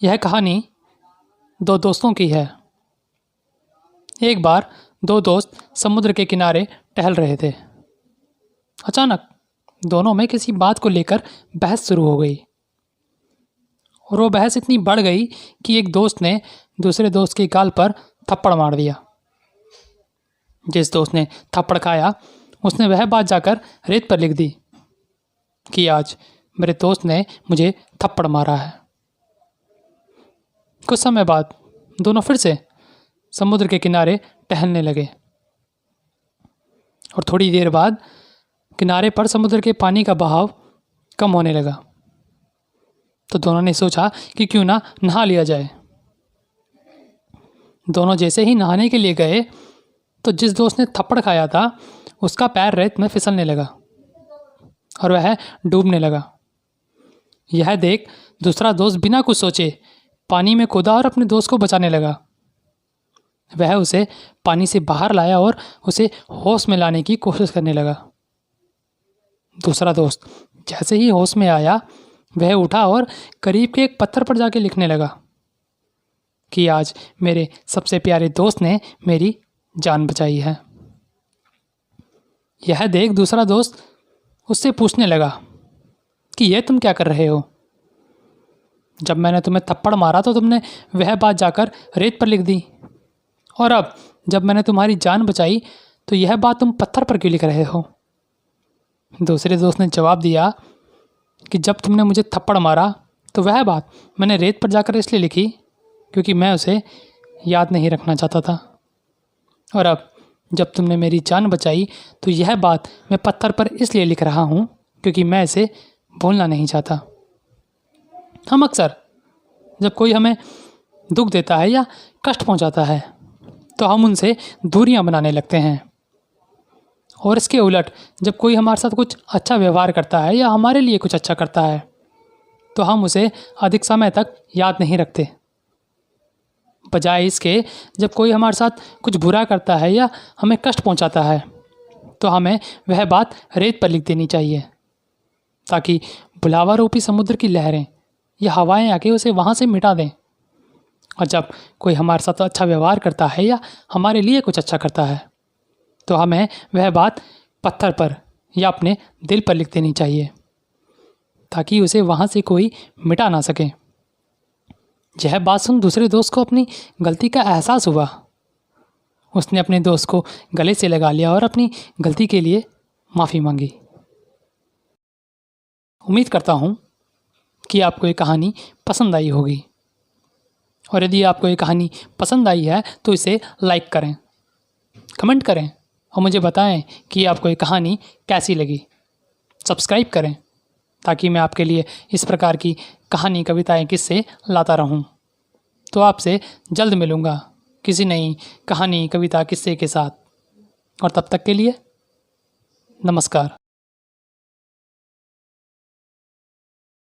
यह कहानी दो दोस्तों की है। एक बार दो दोस्त समुद्र के किनारे टहल रहे थे। अचानक दोनों में किसी बात को लेकर बहस शुरू हो गई और वो बहस इतनी बढ़ गई कि एक दोस्त ने दूसरे दोस्त के गाल पर थप्पड़ मार दिया। जिस दोस्त ने थप्पड़ खाया उसने वह बात जाकर रेत पर लिख दी कि आज मेरे दोस्त ने मुझे थप्पड़ मारा है। कुछ समय बाद दोनों फिर से समुद्र के किनारे टहलने लगे और थोड़ी देर बाद किनारे पर समुद्र के पानी का बहाव कम होने लगा। तो दोनों ने सोचा कि क्यों ना नहा लिया जाए। दोनों जैसे ही नहाने के लिए गए तो जिस दोस्त ने थप्पड़ खाया था उसका पैर रेत में फिसलने लगा और वह डूबने लगा। यह देख दूसरा दोस्त बिना कुछ सोचे पानी में कूदा और अपने दोस्त को बचाने लगा। वह उसे पानी से बाहर लाया और उसे होश में लाने की कोशिश करने लगा। दूसरा दोस्त जैसे ही होश में आया वह उठा और करीब के एक पत्थर पर जाके लिखने लगा कि आज मेरे सबसे प्यारे दोस्त ने मेरी जान बचाई है। यह देख दूसरा दोस्त उससे पूछने लगा कि यह तुम क्या कर रहे हो? जब मैंने तुम्हें थप्पड़ मारा तो तुमने वह बात जाकर रेत पर लिख दी और अब जब मैंने तुम्हारी जान बचाई तो यह बात तुम पत्थर पर क्यों लिख रहे हो? दूसरे दोस्त ने जवाब दिया कि जब तुमने मुझे थप्पड़ मारा तो वह बात मैंने रेत पर जाकर इसलिए लिखी क्योंकि मैं उसे याद नहीं रखना चाहता था, और अब जब तुमने मेरी जान बचाई तो यह बात मैं पत्थर पर इसलिए लिख रहा हूँ क्योंकि मैं इसे भूलना नहीं चाहता। हम अक्सर जब कोई हमें दुख देता है या कष्ट पहुंचाता है तो हम उनसे दूरियां बनाने लगते हैं, और इसके उलट जब कोई हमारे साथ कुछ अच्छा व्यवहार करता है या हमारे लिए कुछ अच्छा करता है तो हम उसे अधिक समय तक याद नहीं रखते। बजाय इसके जब कोई हमारे साथ कुछ बुरा करता है या हमें कष्ट पहुंचाता है तो हमें वह बात रेत पर लिख देनी चाहिए ताकि बुलावा रूपी समुद्र की लहरें या हवाएं आके उसे वहाँ से मिटा दें। और जब कोई हमारे साथ अच्छा व्यवहार करता है या हमारे लिए कुछ अच्छा करता है तो हमें वह बात पत्थर पर या अपने दिल पर लिख देनी चाहिए ताकि उसे वहाँ से कोई मिटा ना सके। यह बात सुन दूसरे दोस्त को अपनी गलती का एहसास हुआ। उसने अपने दोस्त को गले से लगा लिया और अपनी गलती के लिए माफ़ी मांगी। उम्मीद करता हूँ कि आपको ये कहानी पसंद आई होगी, और यदि आपको ये कहानी पसंद आई है तो इसे लाइक करें, कमेंट करें और मुझे बताएं कि आपको ये कहानी कैसी लगी। सब्सक्राइब करें ताकि मैं आपके लिए इस प्रकार की कहानी, कविताएं, किस्से लाता रहूं। तो आपसे जल्द मिलूँगा किसी नई कहानी, कविता, किस्से के साथ, और तब तक के लिए नमस्कार।